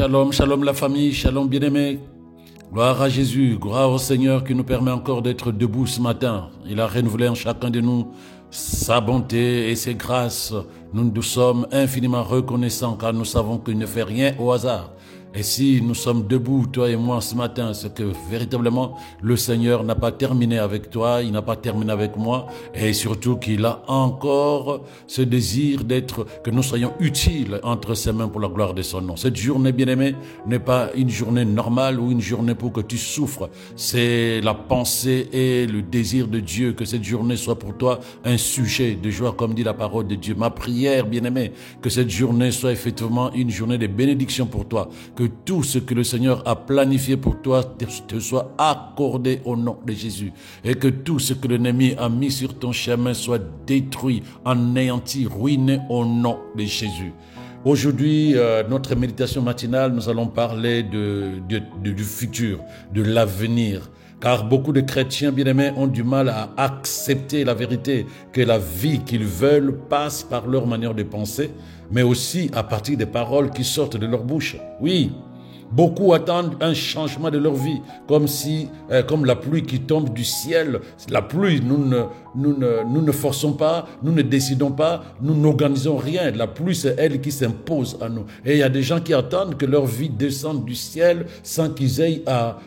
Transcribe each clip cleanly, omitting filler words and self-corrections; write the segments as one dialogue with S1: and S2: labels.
S1: Shalom, shalom la famille, shalom bien-aimés. Gloire à Jésus, gloire au Seigneur qui nous permet encore d'être debout ce matin. Il a renouvelé en chacun de nous sa bonté et ses grâces. Nous nous sommes infiniment reconnaissants car nous savons qu'il ne fait rien au hasard. Et si nous sommes debout, toi et moi, ce matin, c'est que véritablement, le Seigneur n'a pas terminé avec toi, il n'a pas terminé avec moi, et surtout qu'il a encore ce désir d'être, que nous soyons utiles entre ses mains pour la gloire de son nom. Cette journée, bien-aimée, n'est pas une journée normale ou une journée pour que tu souffres. C'est la pensée et le désir de Dieu que cette journée soit pour toi un sujet de joie, comme dit la parole de Dieu. Ma prière, bien-aimée, que cette journée soit effectivement une journée de bénédiction pour toi. Que tout ce que le Seigneur a planifié pour toi te soit accordé au nom de Jésus. Et que tout ce que l'ennemi a mis sur ton chemin soit détruit, anéanti, ruiné au nom de Jésus. Aujourd'hui, notre méditation matinale, nous allons parler du futur, de l'avenir. Car beaucoup de chrétiens bien-aimés ont du mal à accepter la vérité que la vie qu'ils veulent passe par leur manière de penser, mais aussi à partir des paroles qui sortent de leur bouche. Oui, beaucoup attendent un changement de leur vie, comme la pluie qui tombe du ciel. La pluie, nous ne forçons pas, nous ne décidons pas, nous n'organisons rien. La pluie, c'est elle qui s'impose à nous. Et il y a des gens qui attendent que leur vie descende du ciel sans qu'ils aient à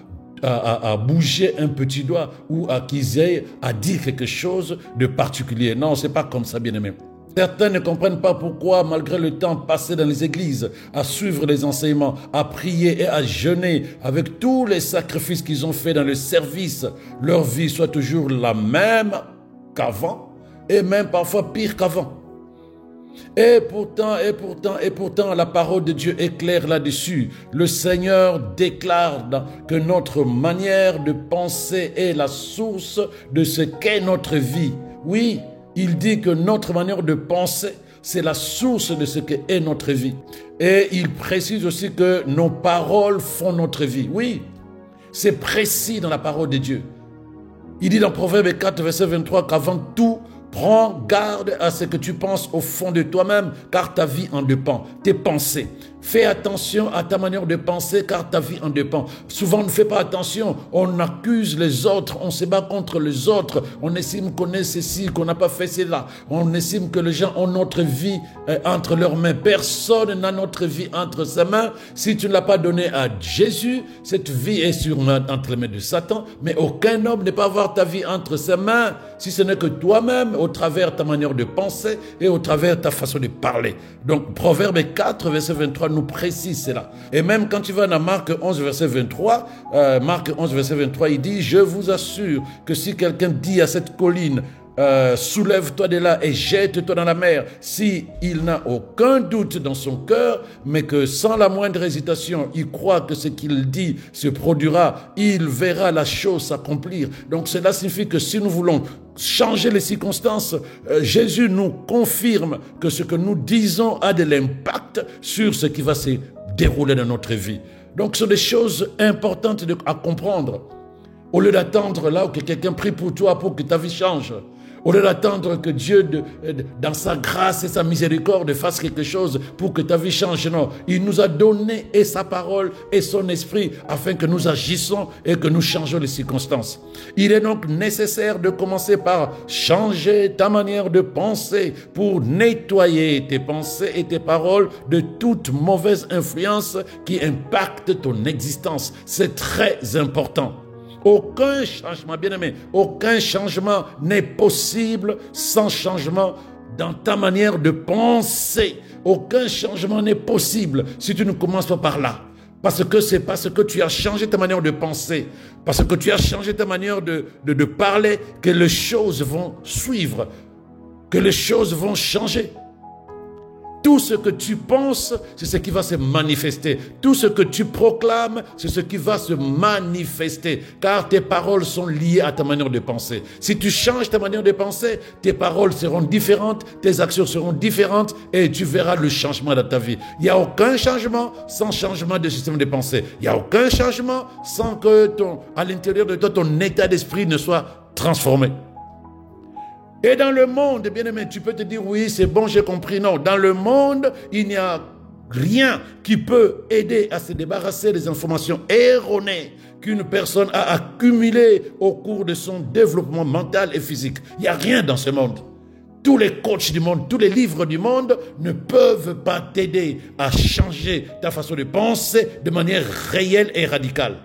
S1: bouger un petit doigt ou qu'ils aient à dire quelque chose de particulier. Non, c'est pas comme ça, bien-aimé. Certains ne comprennent pas pourquoi, malgré le temps passé dans les églises, à suivre les enseignements, à prier et à jeûner, avec tous les sacrifices qu'ils ont faits dans le service, leur vie soit toujours la même qu'avant, et même parfois pire qu'avant. Et pourtant, la parole de Dieu est claire là-dessus. Le Seigneur déclare que notre manière de penser est la source de ce qu'est notre vie. Oui, il dit que notre manière de penser, c'est la source de ce qu'est notre vie. Et il précise aussi que nos paroles font notre vie. Oui, c'est précis dans la parole de Dieu. Il dit dans Proverbe 4, verset 23, qu'avant tout, prends garde à ce que tu penses au fond de toi-même, car ta vie en dépend. Tes pensées. Fais attention à ta manière de penser, car ta vie en dépend. Souvent, on ne fait pas attention. On accuse les autres, on se bat contre les autres. On estime qu'on est ceci, qu'on n'a pas fait cela. On estime que les gens ont notre vie entre leurs mains. Personne n'a notre vie entre ses mains. Si tu ne l'as pas donnée à Jésus, cette vie est entre les mains de Satan. Mais aucun homme ne peut avoir ta vie entre ses mains, si ce n'est que toi-même, au travers ta manière de penser et au travers ta façon de parler. Donc, Proverbe 4, verset 23, nous précise cela. Et même quand tu vas dans Marc 11, verset 23, il dit, je vous assure que si quelqu'un dit à cette colline, soulève-toi de là et jette-toi dans la mer, si il n'a aucun doute dans son cœur, mais que sans la moindre hésitation, il croit que ce qu'il dit se produira, il verra la chose s'accomplir. Donc cela signifie que si nous voulons changer les circonstances, Jésus nous confirme que ce que nous disons a de l'impact sur ce qui va se dérouler dans notre vie. Donc ce sont des choses importantes à comprendre. Au lieu d'attendre là où quelqu'un prie pour toi pour que ta vie change, au lieu d'attendre que Dieu, dans sa grâce et sa miséricorde, fasse quelque chose pour que ta vie change, non. Il nous a donné et sa parole et son esprit afin que nous agissions et que nous changeons les circonstances. Il est donc nécessaire de commencer par changer ta manière de penser pour nettoyer tes pensées et tes paroles de toute mauvaise influence qui impacte ton existence. C'est très important. Aucun changement, bien-aimé, aucun changement n'est possible sans changement dans ta manière de penser. Aucun changement n'est possible si tu ne commences pas par là. Parce que c'est parce que tu as changé ta manière de penser, parce que tu as changé ta manière de parler, que les choses vont suivre, que les choses vont changer. Tout ce que tu penses, c'est ce qui va se manifester. Tout ce que tu proclames, c'est ce qui va se manifester. Car tes paroles sont liées à ta manière de penser. Si tu changes ta manière de penser, tes paroles seront différentes, tes actions seront différentes et tu verras le changement dans ta vie. Il n'y a aucun changement sans changement de système de pensée. Il n'y a aucun changement sans que à l'intérieur de toi, ton état d'esprit ne soit transformé. Et dans le monde, bien aimé, tu peux te dire, oui, c'est bon, j'ai compris. Non, dans le monde, il n'y a rien qui peut aider à se débarrasser des informations erronées qu'une personne a accumulées au cours de son développement mental et physique. Il n'y a rien dans ce monde. Tous les coachs du monde, tous les livres du monde ne peuvent pas t'aider à changer ta façon de penser de manière réelle et radicale.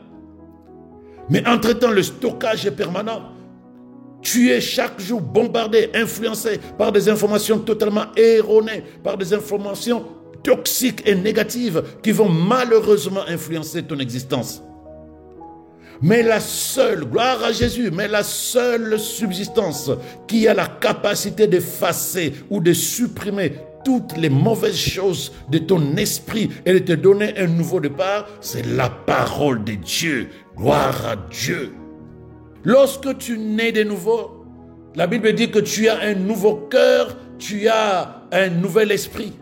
S1: Mais entre-temps, le stockage est permanent. Tu es chaque jour bombardé, influencé par des informations totalement erronées, par des informations toxiques et négatives qui vont malheureusement influencer ton existence. Mais la seule, gloire à Jésus, mais la seule subsistance qui a la capacité d'effacer ou de supprimer toutes les mauvaises choses de ton esprit et de te donner un nouveau départ, c'est la parole de Dieu. Gloire à Dieu. Lorsque tu nais de nouveau, la Bible dit que tu as un nouveau cœur, tu as un nouvel esprit.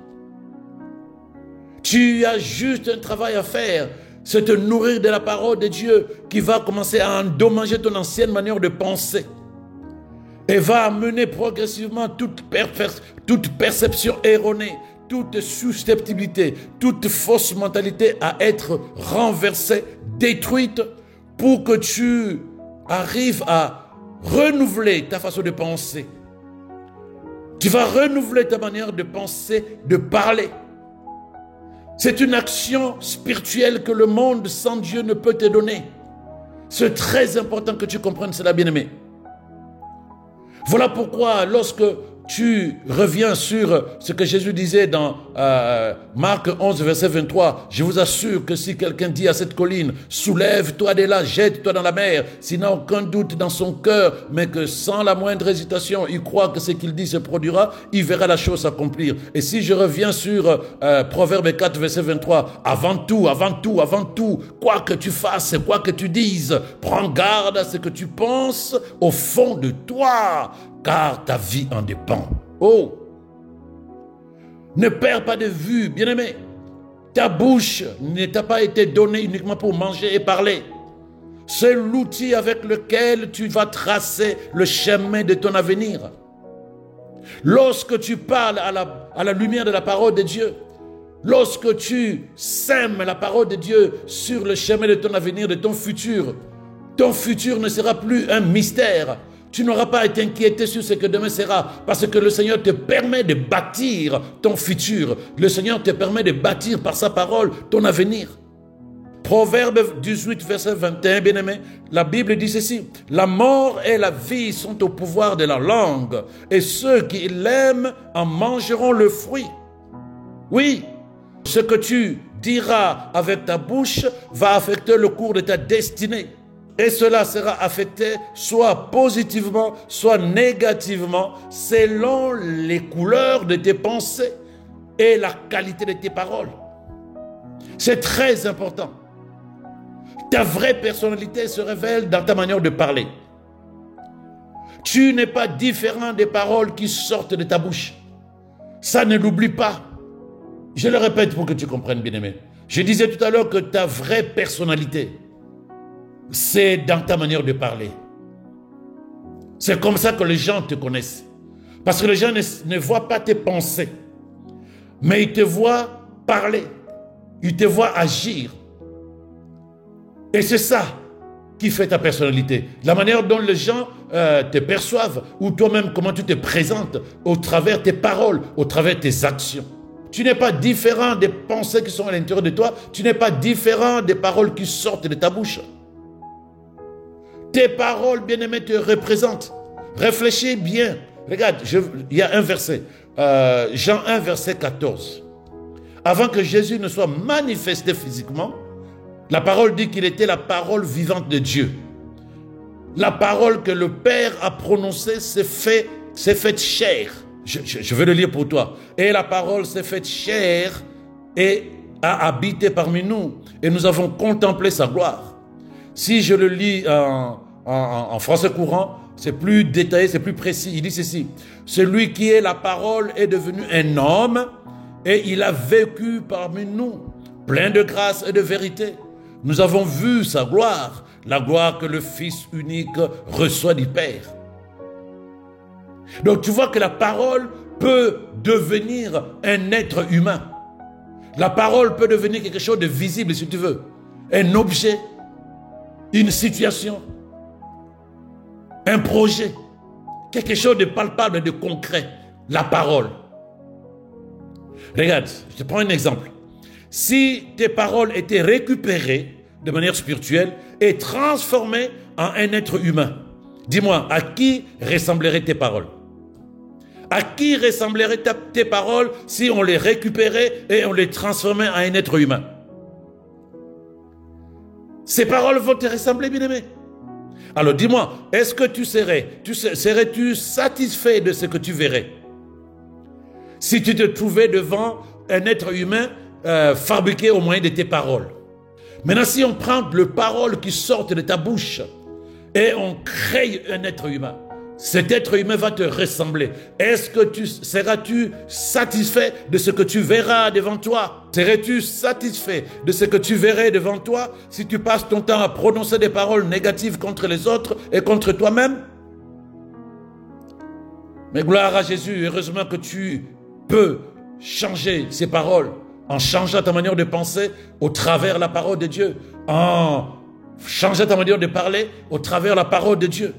S1: Tu as juste un travail à faire, c'est te nourrir de la parole de Dieu qui va commencer à endommager ton ancienne manière de penser et va amener progressivement toute perception erronée, toute susceptibilité, toute fausse mentalité à être renversée, détruite pour que tu arrives à renouveler ta façon de penser. Tu vas renouveler ta manière de penser, de parler. C'est une action spirituelle que le monde sans Dieu ne peut te donner. C'est très important que tu comprennes cela, bien-aimé. Voilà pourquoi lorsque tu reviens sur ce que Jésus disait dans Marc 11, verset 23. Je vous assure que si quelqu'un dit à cette colline, soulève-toi de là, jette-toi dans la mer, s'il n'a aucun doute dans son cœur, mais que sans la moindre hésitation, il croit que ce qu'il dit se produira, il verra la chose s'accomplir. Et si je reviens sur Proverbe 4, verset 23, avant tout, quoi que tu fasses, quoi que tu dises, prends garde à ce que tu penses au fond de toi, car ta vie en dépend. Oh! Ne perds pas de vue, bien-aimé. Ta bouche ne t'a pas été donnée uniquement pour manger et parler. C'est l'outil avec lequel tu vas tracer le chemin de ton avenir. Lorsque tu parles à la lumière de la parole de Dieu, lorsque tu sèmes la parole de Dieu sur le chemin de ton avenir, de ton futur ne sera plus un mystère. Tu n'auras pas à t'inquiéter sur ce que demain sera, parce que le Seigneur te permet de bâtir ton futur. Le Seigneur te permet de bâtir par sa parole ton avenir. Proverbe 18, verset 21, bien-aimé, la Bible dit ceci: la mort et la vie sont au pouvoir de la langue, et ceux qui l'aiment en mangeront le fruit. Oui, ce que tu diras avec ta bouche va affecter le cours de ta destinée. Et cela sera affecté soit positivement, soit négativement, selon les couleurs de tes pensées et la qualité de tes paroles. C'est très important. Ta vraie personnalité se révèle dans ta manière de parler. Tu n'es pas différent des paroles qui sortent de ta bouche. Ça, ne l'oublie pas. Je le répète pour que tu comprennes, bien-aimé. Je disais tout à l'heure que ta vraie personnalité, c'est dans ta manière de parler. C'est comme ça que les gens te connaissent. Parce que les gens ne voient pas tes pensées, mais ils te voient parler, ils te voient agir. Et c'est ça qui fait ta personnalité. La manière dont les gens te perçoivent, ou toi-même comment tu te présentes au travers tes paroles, au travers tes actions. Tu n'es pas différent des pensées qui sont à l'intérieur de toi, tu n'es pas différent des paroles qui sortent de ta bouche. Tes paroles, bien-aimés, te représentent. Réfléchis bien. Regarde, il y a un verset. Jean 1, verset 14. Avant que Jésus ne soit manifesté physiquement, la parole dit qu'il était la parole vivante de Dieu. La parole que le Père a prononcée s'est faite chair. Je vais le lire pour toi. Et la parole s'est faite chair et a habité parmi nous. Et nous avons contemplé sa gloire. Si je le lis en français courant, c'est plus détaillé, c'est plus précis. Il dit ceci: celui qui est la parole est devenu un homme et il a vécu parmi nous, plein de grâce et de vérité. Nous avons vu sa gloire, la gloire que le Fils unique reçoit du Père. Donc tu vois que la parole peut devenir un être humain. La parole peut devenir quelque chose de visible, si tu veux. Un objet, une situation, un projet, quelque chose de palpable, de concret. La parole. Regarde, je te prends un exemple. Si tes paroles étaient récupérées de manière spirituelle et transformées en un être humain, dis-moi, à qui ressembleraient tes paroles? À qui ressembleraient tes paroles si on les récupérait et on les transformait en un être humain? Ces paroles vont te ressembler, bien-aimé. Alors dis-moi, est-ce que serais-tu satisfait de ce que tu verrais si tu te trouvais devant un être humain fabriqué au moyen de tes paroles? Maintenant, si on prend les paroles qui sortent de ta bouche et on crée un être humain, cet être humain va te ressembler. Est-ce que seras-tu satisfait de ce que tu verras devant toi? Serais-tu satisfait de ce que tu verrais devant toi si tu passes ton temps à prononcer des paroles négatives contre les autres et contre toi-même? Mais gloire à Jésus, heureusement que tu peux changer ces paroles en changeant ta manière de penser au travers la parole de Dieu, en changeant ta manière de parler au travers la parole de Dieu.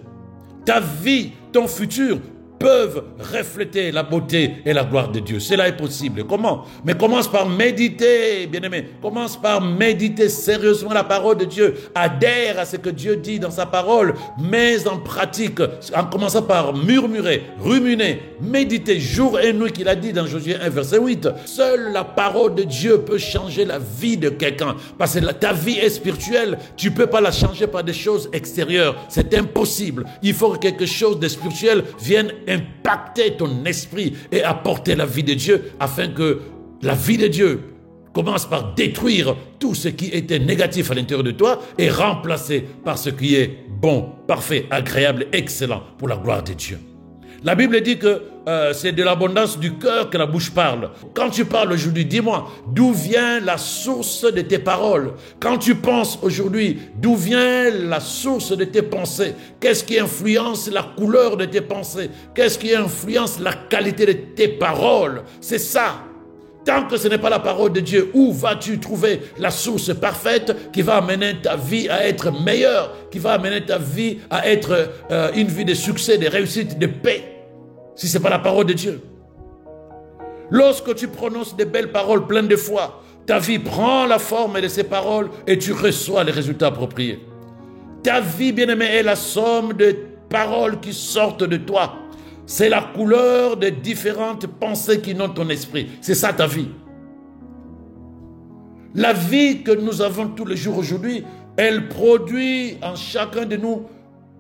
S1: Ta vie, ton futur peuvent refléter la beauté et la gloire de Dieu. Cela est possible. Comment? Mais commence par méditer, bien-aimé. Commence par méditer sérieusement la parole de Dieu. Adhère à ce que Dieu dit dans sa parole. Mets en pratique, en commençant par murmurer, ruminer, méditer jour et nuit, qu'il a dit dans Josué 1, verset 8. Seule la parole de Dieu peut changer la vie de quelqu'un. Parce que ta vie est spirituelle. Tu ne peux pas la changer par des choses extérieures. C'est impossible. Il faut que quelque chose de spirituel vienne impacter ton esprit et apporter la vie de Dieu, afin que la vie de Dieu commence par détruire tout ce qui était négatif à l'intérieur de toi et remplacer par ce qui est bon, parfait, agréable, excellent pour la gloire de Dieu. La Bible dit que c'est de l'abondance du cœur que la bouche parle. Quand tu parles aujourd'hui, dis-moi, d'où vient la source de tes paroles? Quand tu penses aujourd'hui, d'où vient la source de tes pensées? Qu'est-ce qui influence la couleur de tes pensées? Qu'est-ce qui influence la qualité de tes paroles? C'est ça. Tant que ce n'est pas la parole de Dieu, où vas-tu trouver la source parfaite qui va amener ta vie à être meilleure, qui va amener ta vie à être une vie de succès, de réussite, de paix, si ce n'est pas la parole de Dieu? Lorsque tu prononces des belles paroles pleines de foi, ta vie prend la forme de ces paroles et tu reçois les résultats appropriés. Ta vie, bien-aimée, est la somme de paroles qui sortent de toi. C'est la couleur des différentes pensées qui inondent ton esprit. C'est ça ta vie. La vie que nous avons tous les jours aujourd'hui, elle produit en chacun de nous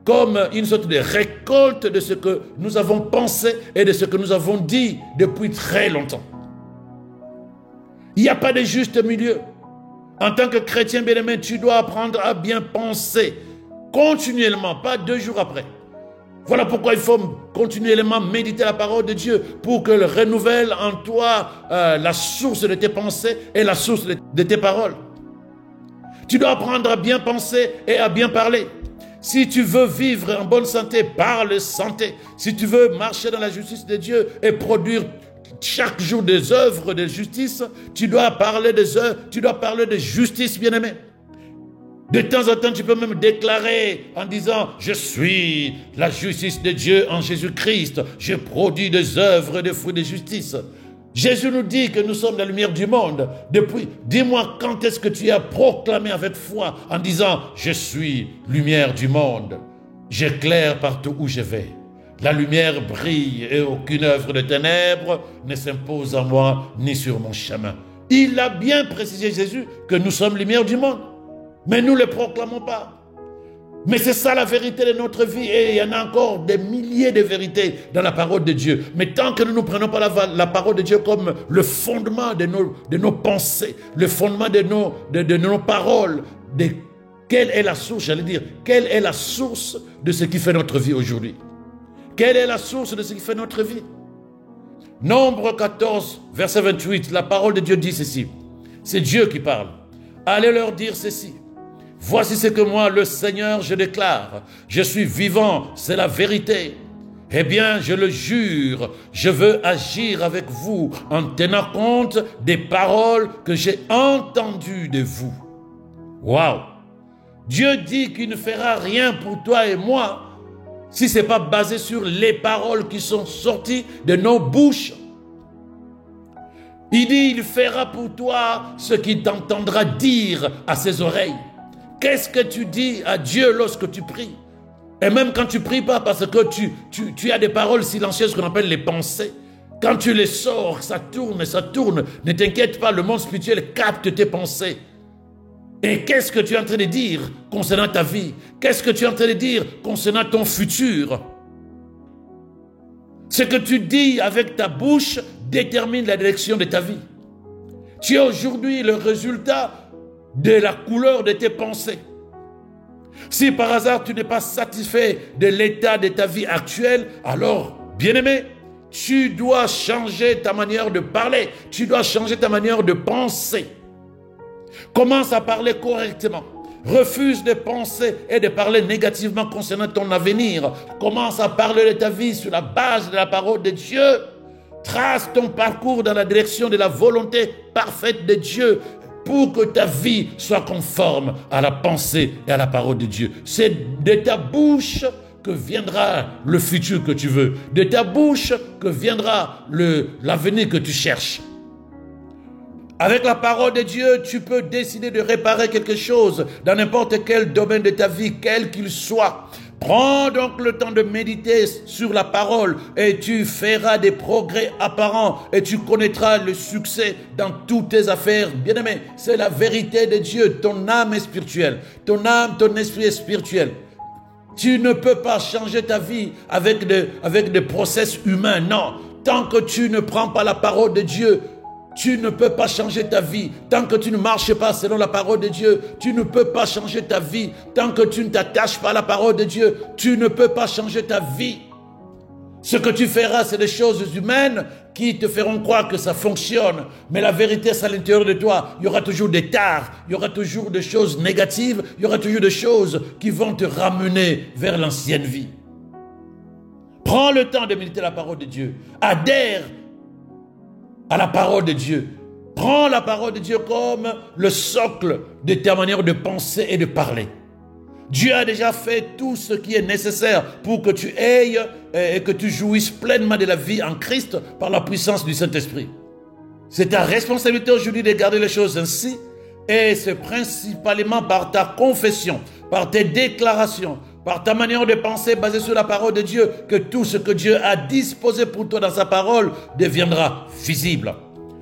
S1: comme une sorte de récolte de ce que nous avons pensé et de ce que nous avons dit depuis très longtemps. Il n'y a pas de juste milieu. En tant que chrétien bien-aimé, tu dois apprendre à bien penser continuellement, pas 2 jours après. Voilà pourquoi il faut continuellement méditer la parole de Dieu pour qu'elle renouvelle en toi la source de tes pensées et la source de tes paroles. Tu dois apprendre à bien penser et à bien parler. Si tu veux vivre en bonne santé, parle santé. Si tu veux marcher dans la justice de Dieu et produire chaque jour des œuvres de justice, tu dois parler des œuvres, tu dois parler de justice, bien-aimé. De temps en temps, tu peux même déclarer en disant « Je suis la justice de Dieu en Jésus-Christ. Je produis des œuvres de fruits de justice. » Jésus nous dit que nous sommes la lumière du monde. Dis-moi quand est-ce que tu as proclamé avec foi en disant « Je suis lumière du monde. J'éclaire partout où je vais. La lumière brille et aucune œuvre de ténèbres ne s'impose à moi ni sur mon chemin. » Il a bien précisé, Jésus, que nous sommes lumière du monde. Mais nous ne le proclamons pas. Mais c'est ça la vérité de notre vie. Et il y en a encore des milliers de vérités dans la parole de Dieu. Mais tant que nous ne prenons pas la parole de Dieu comme le fondement de nos pensées, le fondement de nos paroles, quelle est la source, j'allais dire, quelle est la source de ce qui fait notre vie aujourd'hui? Quelle est la source de ce qui fait notre vie? Nombre 14, verset 28, la parole de Dieu dit ceci. C'est Dieu qui parle. Allez leur dire ceci. Voici ce que moi, le Seigneur, je déclare. Je suis vivant, c'est la vérité. Eh bien, je le jure, je veux agir avec vous en tenant compte des paroles que j'ai entendues de vous. Waouh! Dieu dit qu'il ne fera rien pour toi et moi si ce n'est pas basé sur les paroles qui sont sorties de nos bouches. Il dit, il fera pour toi ce qu'il t'entendra dire à ses oreilles. Qu'est-ce que tu dis à Dieu lorsque tu pries? Et même quand tu ne pries pas, parce que tu as des paroles silencieuses qu'on appelle les pensées. Quand tu les sors, ça tourne et ça tourne. Ne t'inquiète pas, le monde spirituel capte tes pensées. Et qu'est-ce que tu es en train de dire concernant ta vie? Qu'est-ce que tu es en train de dire concernant ton futur? Ce que tu dis avec ta bouche détermine la direction de ta vie. Tu es aujourd'hui le résultat de la couleur de tes pensées. Si par hasard tu n'es pas satisfait de l'état de ta vie actuelle, alors, bien-aimé, tu dois changer ta manière de parler. Tu dois changer ta manière de penser. Commence à parler correctement. Refuse de penser et de parler négativement concernant ton avenir. Commence à parler de ta vie sur la base de la parole de Dieu. Trace ton parcours dans la direction de la volonté parfaite de Dieu pour que ta vie soit conforme à la pensée et à la parole de Dieu. C'est de ta bouche que viendra le futur que tu veux. De ta bouche que viendra l'avenir que tu cherches. Avec la parole de Dieu, tu peux décider de réparer quelque chose dans n'importe quel domaine de ta vie, quel qu'il soit. Prends donc le temps de méditer sur la parole et tu feras des progrès apparents et tu connaîtras le succès dans toutes tes affaires. Bien-aimé, c'est la vérité de Dieu. Ton âme est spirituelle. Ton âme, ton esprit est spirituel. Tu ne peux pas changer ta vie avec des process humains. Non, tant que tu ne prends pas la parole de Dieu, tu ne peux pas changer ta vie. Tant que tu ne marches pas selon la parole de Dieu, tu ne peux pas changer ta vie. Tant que tu ne t'attaches pas à la parole de Dieu, tu ne peux pas changer ta vie. Ce que tu feras, c'est des choses humaines qui te feront croire que ça fonctionne. Mais la vérité, c'est à l'intérieur de toi. Il y aura toujours des tares, il y aura toujours des choses négatives, il y aura toujours des choses qui vont te ramener vers l'ancienne vie. Prends le temps de méditer la parole de Dieu. Adhère à la parole de Dieu. Prends la parole de Dieu comme le socle de ta manière de penser et de parler. Dieu a déjà fait tout ce qui est nécessaire pour que tu ailles et que tu jouisses pleinement de la vie en Christ par la puissance du Saint-Esprit. C'est ta responsabilité aujourd'hui de garder les choses ainsi et c'est principalement par ta confession, par tes déclarations, par ta manière de penser basée sur la parole de Dieu, que tout ce que Dieu a disposé pour toi dans sa parole deviendra visible.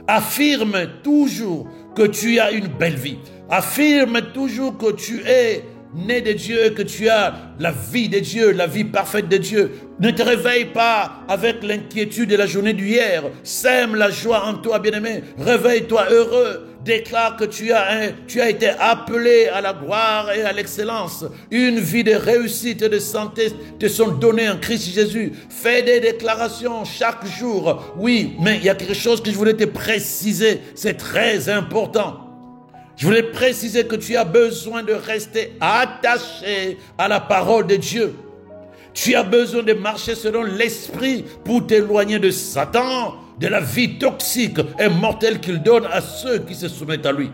S1: Affirme toujours que tu as une belle vie. Affirme toujours que tu es né de Dieu, que tu as la vie de Dieu, la vie parfaite de Dieu. Ne te réveille pas avec l'inquiétude de la journée d'hier. Sème la joie en toi, bien-aimé. Réveille-toi heureux. Déclare que tu as été appelé à la gloire et à l'excellence. Une vie de réussite et de santé te sont données en Christ Jésus. Fais des déclarations chaque jour. Oui, mais il y a quelque chose que je voulais te préciser. C'est très important. Je voulais préciser que tu as besoin de rester attaché à la parole de Dieu. Tu as besoin de marcher selon l'esprit pour t'éloigner de Satan, de la vie toxique et mortelle qu'il donne à ceux qui se soumettent à lui.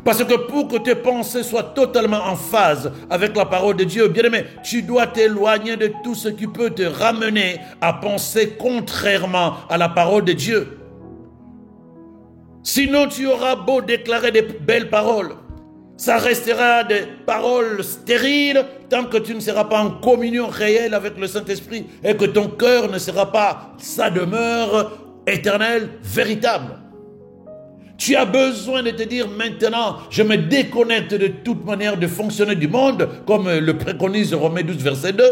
S1: Parce que pour que tes pensées soient totalement en phase avec la parole de Dieu, bien-aimé, tu dois t'éloigner de tout ce qui peut te ramener à penser contrairement à la parole de Dieu. Sinon, tu auras beau déclarer des belles paroles, ça restera des paroles stériles tant que tu ne seras pas en communion réelle avec le Saint-Esprit et que ton cœur ne sera pas sa demeure éternelle, véritable. Tu as besoin de te dire maintenant, je me déconnecte de toute manière de fonctionner du monde, comme le préconise Romains 12, verset 2.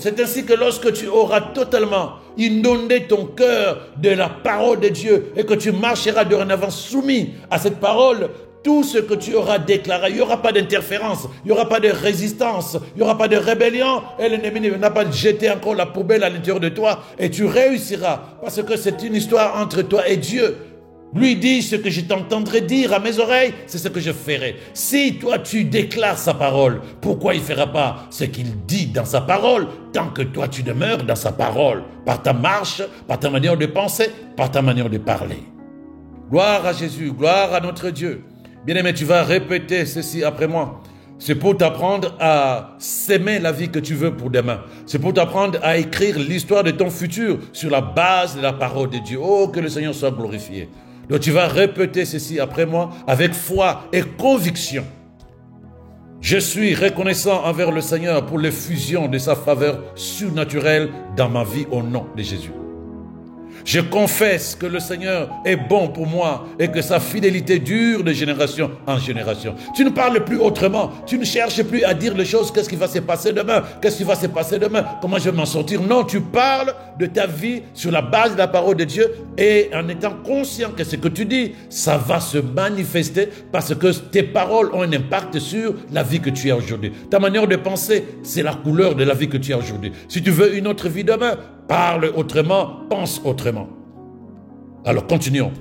S1: C'est ainsi que lorsque tu auras totalement inondé ton cœur de la parole de Dieu et que tu marcheras dorénavant soumis à cette parole, tout ce que tu auras déclaré, il n'y aura pas d'interférence, il n'y aura pas de résistance, il n'y aura pas de rébellion et l'ennemi ne va pas jeter encore la poubelle à l'intérieur de toi et tu réussiras parce que c'est une histoire entre toi et Dieu. Lui dit ce que je t'entendrai dire à mes oreilles, c'est ce que je ferai. Si toi tu déclares sa parole, pourquoi il ne fera pas ce qu'il dit dans sa parole, tant que toi tu demeures dans sa parole, par ta marche, par ta manière de penser, par ta manière de parler. Gloire à Jésus, gloire à notre Dieu. Bien-aimé, tu vas répéter ceci après moi. C'est pour t'apprendre à s'aimer la vie que tu veux pour demain. C'est pour t'apprendre à écrire l'histoire de ton futur sur la base de la parole de Dieu. Oh, que le Seigneur soit glorifié. Donc tu vas répéter ceci après moi avec foi et conviction. Je suis reconnaissant envers le Seigneur pour l'effusion de sa faveur surnaturelle dans ma vie au nom de Jésus. Je confesse que le Seigneur est bon pour moi et que sa fidélité dure de génération en génération. Tu ne parles plus autrement. Tu ne cherches plus à dire les choses. Qu'est-ce qui va se passer demain? Qu'est-ce qui va se passer demain? Comment je vais m'en sortir? Non, tu parles de ta vie sur la base de la parole de Dieu et en étant conscient que ce que tu dis, ça va se manifester parce que tes paroles ont un impact sur la vie que tu as aujourd'hui. Ta manière de penser, c'est la couleur de la vie que tu as aujourd'hui. Si tu veux une autre vie demain, parle autrement, pense autrement. Alors continuons.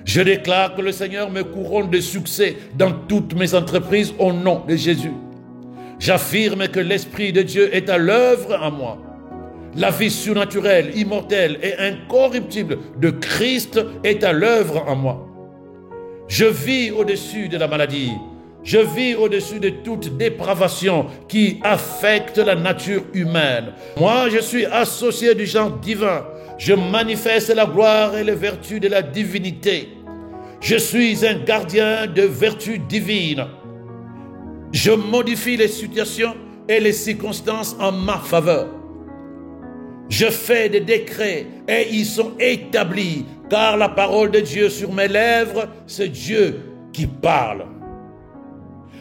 S1: Je déclare que le Seigneur me couronne de succès dans toutes mes entreprises au nom de Jésus. J'affirme que l'Esprit de Dieu est à l'œuvre en moi. La vie surnaturelle, immortelle et incorruptible de Christ est à l'œuvre en moi. Je vis au-dessus de la maladie. Je vis au-dessus de toute dépravation qui affecte la nature humaine. Moi, je suis associé du genre divin. Je manifeste la gloire et les vertus de la divinité. Je suis un gardien de vertus divines. Je modifie les situations et les circonstances en ma faveur. Je fais des décrets et ils sont établis, car la parole de Dieu sur mes lèvres, c'est Dieu qui parle.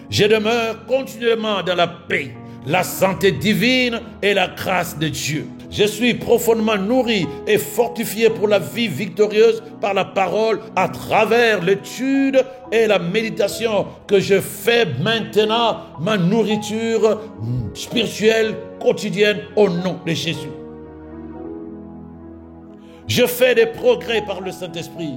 S1: Je demeure continuellement dans la paix, la santé divine et la grâce de Dieu. Je suis profondément nourri et fortifié pour la vie victorieuse par la parole à travers l'étude et la méditation que je fais maintenant, ma nourriture spirituelle quotidienne au nom de Jésus. Je fais des progrès par le Saint-Esprit.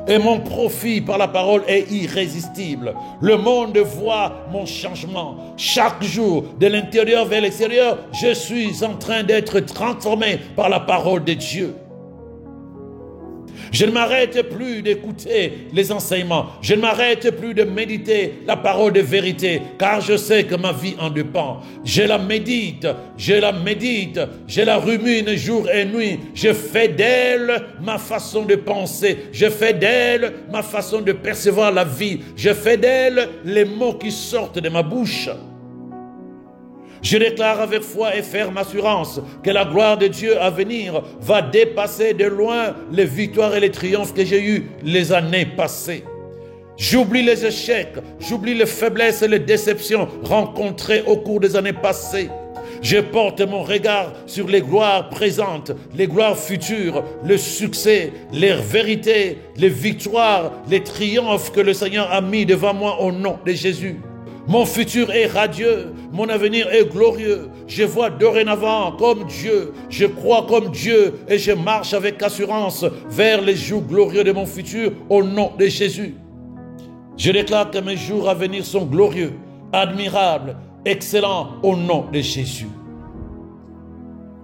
S1: Et mon profit par la parole est irrésistible. Le monde voit mon changement. Chaque jour, de l'intérieur vers l'extérieur, je suis en train d'être transformé par la parole de Dieu. Je ne m'arrête plus d'écouter les enseignements. Je ne m'arrête plus de méditer la parole de vérité, car je sais que ma vie en dépend. Je la médite, je la rumine jour et nuit. Je fais d'elle ma façon de penser. Je fais d'elle ma façon de percevoir la vie. Je fais d'elle les mots qui sortent de ma bouche. Je déclare avec foi et ferme assurance que la gloire de Dieu à venir va dépasser de loin les victoires et les triomphes que j'ai eus les années passées. J'oublie les échecs, j'oublie les faiblesses et les déceptions rencontrées au cours des années passées. Je porte mon regard sur les gloires présentes, les gloires futures, le succès, les vérités, les victoires, les triomphes que le Seigneur a mis devant moi au nom de Jésus. Mon futur est radieux, mon avenir est glorieux. Je vois dorénavant comme Dieu, je crois comme Dieu et je marche avec assurance vers les jours glorieux de mon futur au nom de Jésus. Je déclare que mes jours à venir sont glorieux, admirables, excellents au nom de Jésus.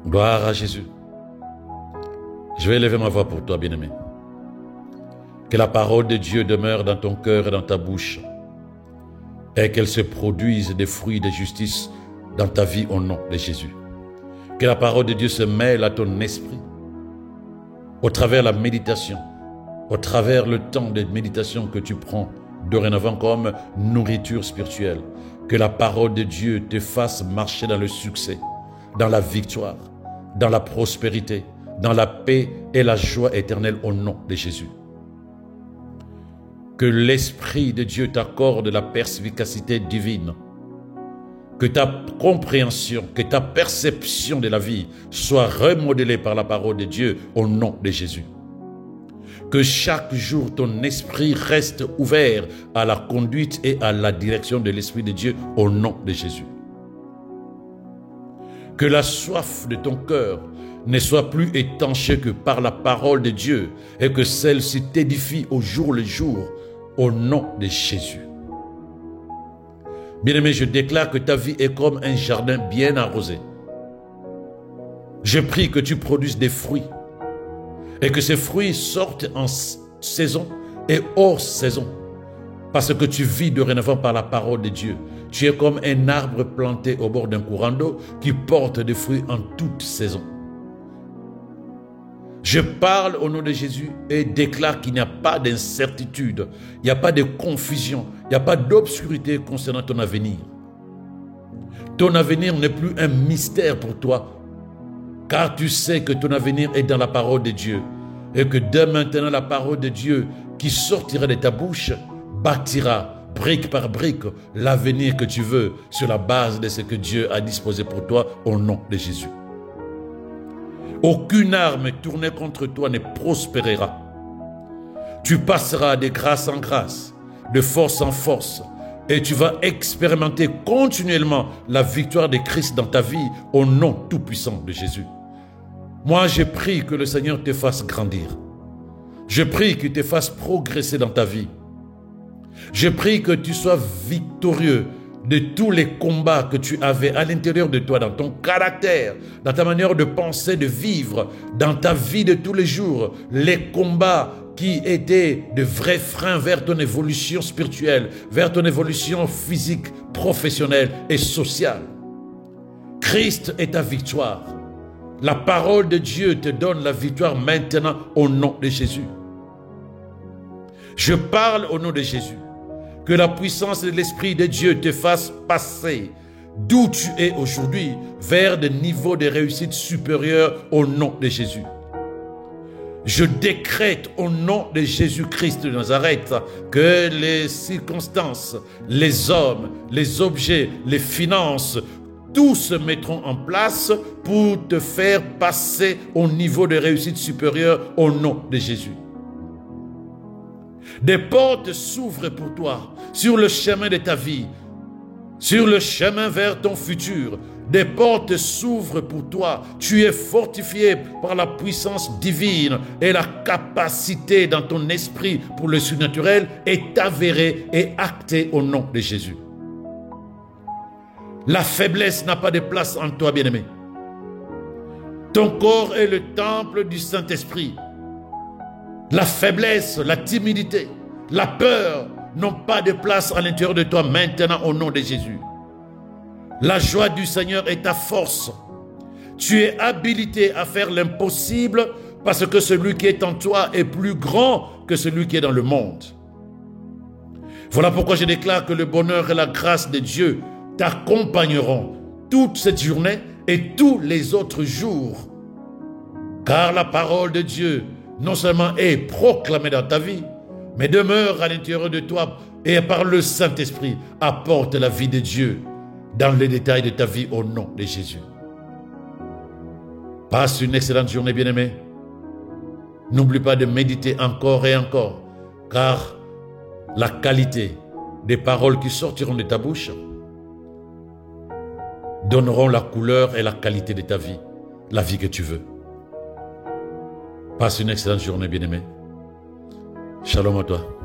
S1: Gloire à Jésus. Je vais élever ma voix pour toi, bien-aimé. Que la parole de Dieu demeure dans ton cœur et dans ta bouche, et qu'elle se produise des fruits de justice dans ta vie au nom de Jésus. Que la parole de Dieu se mêle à ton esprit au travers la méditation, au travers le temps de méditation que tu prends dorénavant comme nourriture spirituelle. Que la parole de Dieu te fasse marcher dans le succès, dans la victoire, dans la prospérité, dans la paix et la joie éternelle au nom de Jésus. Que l'Esprit de Dieu t'accorde la perspicacité divine. Que ta compréhension, que ta perception de la vie soit remodelée par la parole de Dieu au nom de Jésus. Que chaque jour ton esprit reste ouvert à la conduite et à la direction de l'Esprit de Dieu au nom de Jésus. Que la soif de ton cœur ne soit plus étanché que par la parole de Dieu et que celle-ci t'édifie au jour le jour, au nom de Jésus. Bien-aimé, je déclare que ta vie est comme un jardin bien arrosé. Je prie que tu produises des fruits et que ces fruits sortent en saison et hors saison, parce que tu vis dorénavant par la parole de Dieu. Tu es comme un arbre planté au bord d'un courant d'eau qui porte des fruits en toute saison. Je parle au nom de Jésus et déclare qu'il n'y a pas d'incertitude, il n'y a pas de confusion, il n'y a pas d'obscurité concernant ton avenir. Ton avenir n'est plus un mystère pour toi, car tu sais que ton avenir est dans la parole de Dieu et que dès maintenant la parole de Dieu qui sortira de ta bouche bâtira brique par brique l'avenir que tu veux sur la base de ce que Dieu a disposé pour toi au nom de Jésus. Aucune arme tournée contre toi ne prospérera. Tu passeras de grâce en grâce, de force en force, et tu vas expérimenter continuellement la victoire de Christ dans ta vie au nom tout-puissant de Jésus. Moi, je prie que le Seigneur te fasse grandir. Je prie qu'il te fasse progresser dans ta vie. Je prie que tu sois victorieux de tous les combats que tu avais à l'intérieur de toi, dans ton caractère, dans ta manière de penser, de vivre, dans ta vie de tous les jours, les combats qui étaient de vrais freins vers ton évolution spirituelle, vers ton évolution physique, professionnelle et sociale. Christ est ta victoire. La parole de Dieu te donne la victoire maintenant au nom de Jésus. Je parle au nom de Jésus. Que la puissance de l'Esprit de Dieu te fasse passer d'où tu es aujourd'hui vers des niveaux de réussite supérieurs au nom de Jésus. Je décrète au nom de Jésus-Christ de Nazareth que les circonstances, les hommes, les objets, les finances, tous se mettront en place pour te faire passer au niveau de réussite supérieure au nom de Jésus. Des portes s'ouvrent pour toi sur le chemin de ta vie, sur le chemin vers ton futur. Des portes s'ouvrent pour toi. Tu es fortifié par la puissance divine et la capacité dans ton esprit pour le surnaturel est avérée et actée au nom de Jésus. La faiblesse n'a pas de place en toi, bien-aimé. Ton corps est le temple du Saint-Esprit. La faiblesse, la timidité, la peur n'ont pas de place à l'intérieur de toi maintenant au nom de Jésus. La joie du Seigneur est ta force. Tu es habilité à faire l'impossible parce que celui qui est en toi est plus grand que celui qui est dans le monde. Voilà pourquoi je déclare que le bonheur et la grâce de Dieu t'accompagneront toute cette journée et tous les autres jours. Car la parole de Dieu non seulement est proclamée dans ta vie, mais demeure à l'intérieur de toi et par le Saint-Esprit apporte la vie de Dieu dans les détails de ta vie au nom de Jésus. Passe une excellente journée, bien-aimé. N'oublie pas de méditer encore et encore, car la qualité des paroles qui sortiront de ta bouche donneront la couleur et la qualité de ta vie, la vie que tu veux. Passe une excellente journée, bien-aimé. Shalom à toi.